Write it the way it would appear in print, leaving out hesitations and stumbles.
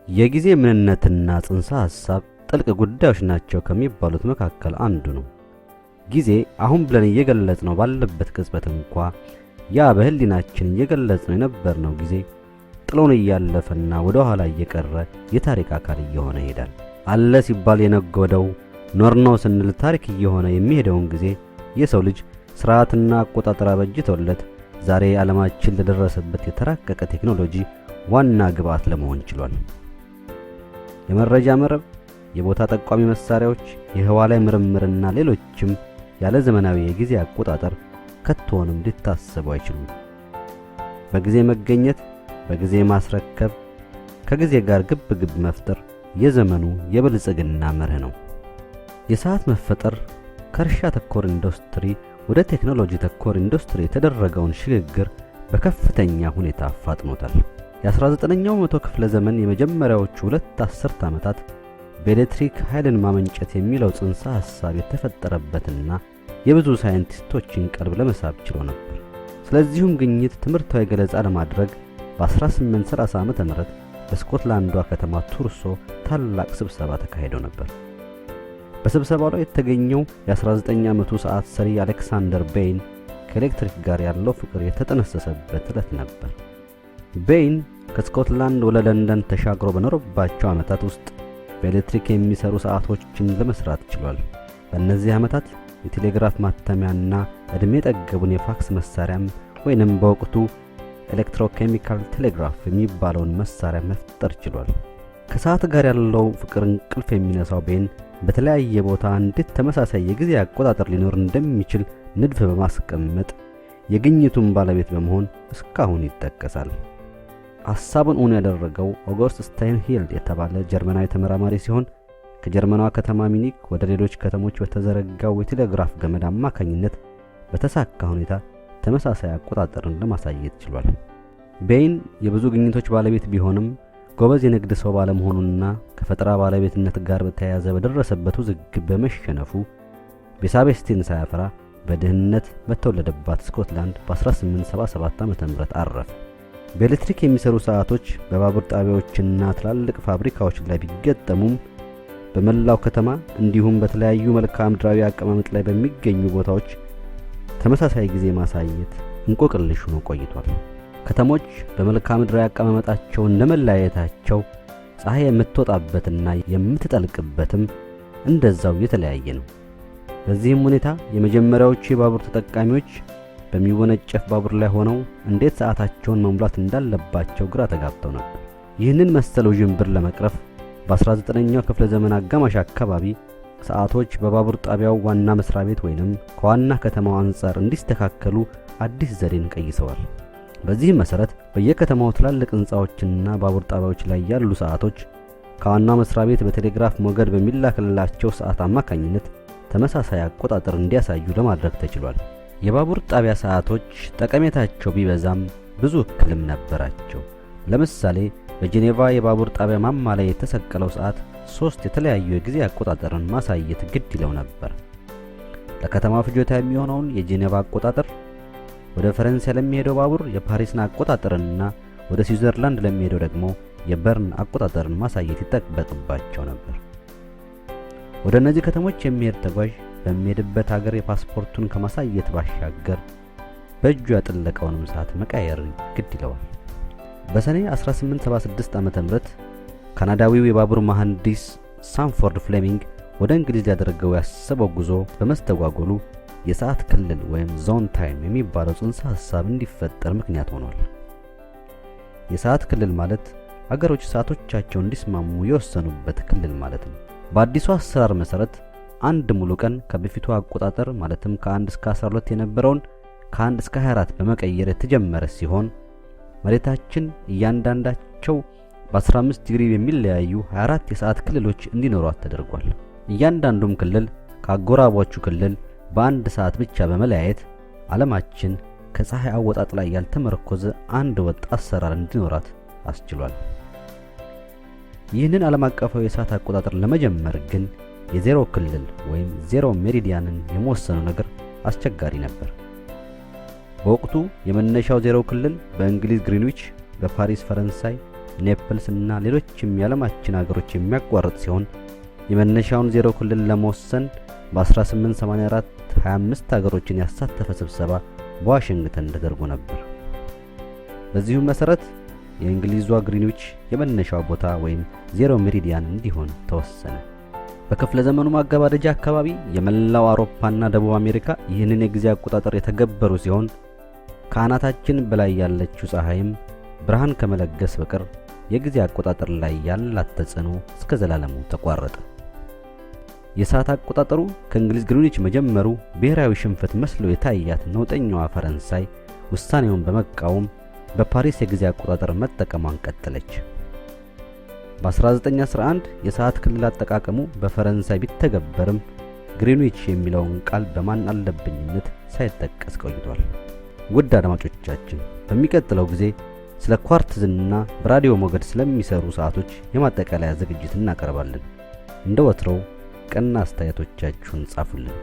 የጊዜ ምንነትና ጽንሰ ሐሳብ ጥልቅ ጉዳዮች ናቸው ከሚባሉት መካከል አንዱ ነው። ጊዜ አሁን ብለን እየገለጽነው ባለበት ቅጽበት እንኳ ያ በህሊናችን እየገለጽነው የነበርነው ጊዜ ጥሎን እያለፈና ወደ ኋላ እየቀረ የታሪክ አካል እየሆነ ይሄዳል። አለ ሲባል የነጎደው ኖርነው ስንል ታሪክ እየሆነ የሚሄደውን ጊዜ የሰው ልጅ ስርዓትና አቆጣጠር አበጅቶለት ዛሬ ዓለማችን ለደረሰበት የተራቀቀ ቴክኖሎጂ ዋና ግብዓት ለመሆን ችሏል። የመረጃ መረብ፣ የቦታ ጠቋሚ መሳሪያዎች፣ የህዋ ላይ ምርምርና ሌሎችም ያለ ዘመናዊ የጊዜ አቆጣጠር ከቶንም ሊታሰቡ አይችሉም። በጊዜ መገኘት፣ በጊዜ ማስረከብ፣ ከጊዜ ጋር ግብ ግብ መፍጠር የዘመኑ የብልጽግና መርህ ነው። የሰዓት መፈጠር ከእርሻ ተኮር ኢንዱስትሪ ወደ ቴክኖሎጂ ተኮር ኢንዱስትሪ የተደረገውን ሽግግር በከፍተኛ ሁኔታ አፋጥኖታል። የ19ኛው መቶ ክፍለ ዘመን የመጀመሪያዎቹ 2 አስርት ዓመታት በኤሌክትሪክ ኃይልን ማመንጨት የሚለው ጽንሰ ሐሳብ የተፈጠረበትና የብዙ ሳይንቲስቶችን ቀልብ ለመሳብ ችሎ ነበር። ስለዚሁም ግኝት ትምህርታዊ ገለጻ ለማድረግ በ1830 ዓመተ ምህረት በስኮትላንዷ ከተማ ቱርሶ ታላቅ ስብሰባ ተካሂዶ ነበር። በስብሰባው ላይ የተገኘው የ19 ዓመቱ ሰዓት ሰሪ አሌክሳንደር ቤይን ከኤሌክትሪክ ጋር ያለው ፍቅር የተጠነሰሰበት ዕለት ነበር። ቤይን ከስኮትላንድ ወደ ለንደን ተሻግሮ በኖረባቸው ዓመታት ውስጥ በኤሌክትሪክ የሚሰሩ ሰዓቶችን ለመስራት ችሏል። በእነዚህ ዓመታት የቴሌግራፍ ማተሚያና ዕድሜ ጠገቡን የፋክስ መሳሪያም ወይንም በወቅቱ ኤሌክትሮኬሚካል ቴሌግራፍ የሚባለውን መሳሪያ መፍጠር ችሏል። ከሰዓት ጋር ያለው ፍቅር እንቅልፍ የሚነሳው ቤይን በተለያየ ቦታ እንዴት ተመሳሳይ የጊዜ አቆጣጠር ሊኖር እንደሚችል ንድፍ በማስቀመጥ የግኝቱን ባለቤት በመሆን እስካሁን ይጠቀሳል። ሐሳቡን እውን ያደረገው ኦገስት ስታይንሂልድ የተባለ ጀርመናዊ ተመራማሪ ሲሆን ከጀርመኗ ከተማ ሚኒክ ወደ ሌሎች ከተሞች በተዘረጋው የቴሌግራፍ ገመድ አማካኝነት በተሳካ ሁኔታ ተመሳሳይ አቆጣጠርን ለማሳየት ችሏል። ቤይን የብዙ ግኝቶች ባለቤት ቢሆንም ጎበዝ የንግድ ሰው ባለመሆኑና ከፈጠራ ባለቤትነት ጋር በተያያዘ በደረሰበት ውዝግብ በመሸነፉ ቤሳቤስቲን ሳያፈራ በድህነት በተወለደባት ስኮትላንድ በ1877 ዓ.ም አረፈ። በኤሌክትሪክ የሚሰሩ ሰዓቶች በባቡር ጣቢያዎችና ትላልቅ ፋብሪካዎች ላይ ቢገጠሙም በመላው ከተማ እንዲሁም በተለያዩ መልክዓ ምድራዊ አቀማመጥ ላይ በሚገኙ ቦታዎች ተመሳሳይ ጊዜ ማሳየት እንቆቅልሽ ሆኖ ቆይቷል። ከተሞች በመልክዓ ምድራዊ አቀማመጣቸው እንደመለያየታቸው ፀሐይ የምትወጣበትና የምትጠልቅበትም እንደዛው የተለያየ ነው። በዚህም ሁኔታ የመጀመሪያዎቹ የባቡር ተጠቃሚዎች በሚወነጨፍ ባቡር ላይ ሆነው እንዴት ሰዓታቸውን መሙላት እንዳለባቸው ግራ ተጋብተው ነበር። ይህንን መሰል ውዥንብር ለመቅረፍ በ19ኛው ክፍለ ዘመን አጋማሽ አካባቢ ሰዓቶች በባቡር ጣቢያው ዋና መስሪያ ቤት ወይንም ከዋና ከተማው አንጻር እንዲስተካከሉ አዲስ ዘዴን ቀይሰዋል። በዚህም መሰረት በየከተማው ትላልቅ ሕንጻዎችና ባቡር ጣቢያዎች ላይ ያሉ ሰዓቶች ከዋናው መስሪያ ቤት በቴሌግራፍ ሞገድ በሚላክላቸው ሰዓት አማካኝነት ተመሳሳይ አቆጣጠር እንዲያሳዩ ለማድረግ ተችሏል። የባቡር ጣቢያ ሰዓቶች ጠቀሜታቸው ቢበዛም ብዙ እክልም ነበራቸው። ለምሳሌ በጄኔቫ የባቡር ጣቢያ ማማ ላይ የተሰቀለው ሰዓት 3 የተለያዩ የጊዜ አቆጣጠርን ማሳየት ግድ ይለው ነበር። ለከተማ ፍጆታ የሚሆነውን የጄኔቫ አቆጣጠር፣ ወደ ፈረንሳይ ለሚሄደው ባቡር የፓሪስን አቆጣጠርና ወደ ስዊዘርላንድ ለሚሄደው ደግሞ የበርን አቆጣጠርን ማሳየት ይጠበቅባቸው ነበር። ወደ እነዚህ ከተሞች የሚሄድ ተጓዥ በሚሄድበት ሀገር የፓስፖርቱን ከማሳየት ባሻገር በእጁ ያጠለቀውንም ሰዓት መቀየር ግድ ይለዋል። በሰኔ 1876 ዓ.ም ካናዳዊው የባቡር መሐንዲስ ሳንፎርድ ፍሌሚንግ ወደ እንግሊዝ ያደረገው ያሰበው ጉዞ በመስተጓጎሉ የሰዓት ክልል ወይም ዞን ታይም የሚባለው ጽንሰ ሐሳብ እንዲፈጠር ምክንያት ሆኗል። የሰዓት ክልል ማለት አገሮች ሰዓቶቻቸው እንዲስማሙ የወሰኑበት ክልል ማለት ነው። በአዲሱ አሰራር መሰረት አንድ ሙሉ ቀን ከበፊቱ አቆጣጠር ማለትም ከ1 እስከ 12 የነበረውን ከ1 እስከ 24 በመቀየር የተጀመረ ሲሆን መሬታችን እያንዳንዳቸው በ15 ዲግሪ የሚለያዩ 24 የሰዓት ክልሎች እንዲኖሯት ተደርጓል። እያንዳንዱም ክልል ከአጎራባቹ ክልል በአንድ ሰዓት ብቻ በመለያየት ዓለማችን ከፀሐይ አወጣጥ ላይ ያልተመረኮዘ አንድ ወጥ አሰራር እንዲኖራት አስችሏል። ይህንን ዓለም አቀፋዊ የሰዓት አቆጣጠር ለመጀመር ግን የዜሮ ክልል ወይም ዜሮ ሜሪዲያንን የመወሰኑ ነገር አስቸጋሪ ነበር። በወቅቱ የመነሻው ዜሮ ክልል በእንግሊዝ ግሪንዊች፣ በፓሪስ ፈረንሳይ፣ ኔፕልስ እና ሌሎችም የዓለማችን ሀገሮች የሚያቋርጥ ሲሆን የመነሻውን ዜሮ ክልል ለመወሰን በ1884 25 ሀገሮችን ያሳተፈ ስብሰባ በዋሽንግተን ተደርጎ ነበር። በዚሁ መሰረት የእንግሊዟ ግሪንዊች የመነሻው ቦታ ወይም ዜሮ ሜሪዲያን እንዲሆን ተወሰነ። በክፍለ ዘመኑ ማገባደጃ አካባቢ የመላው አውሮፓና ደቡብ አሜሪካ ይህንን የጊዜ አቆጣጠር የተገበሩ ሲሆን ከአናታችን በላይ ያለችው ፀሐይም ብርሃን ከመለገስ በቀር የጊዜ አቆጣጠር ላይ ያላት ተጽዕኖ እስከ ዘላለሙ ተቋረጠ። የሰዓት አቆጣጠሩ ከእንግሊዝ ግሪንዊች መጀመሩ ብሔራዊ ሽንፈት መስሎ የታያት ነውጠኛዋ ፈረንሳይ ውሳኔውን በመቃወም በፓሪስ የጊዜ አቆጣጠር መጠቀሟን ቀጠለች። በ1911 የሰዓት ክልል አጠቃቀሙ በፈረንሳይ ቢተገበርም ግሪንዊች የሚለውን ቃል በማን አለብኝነት ሳይጠቀስ ቆይቷል። ውድ አድማጮቻችን በሚቀጥለው ጊዜ ስለ ኳርትዝና በራዲዮ ሞገድ ስለሚሰሩ ሰዓቶች የማጠቃለያ ዝግጅት እናቀርባለን። እንደ ወትሮው ቀና አስተያየቶቻችሁን ጻፉልን።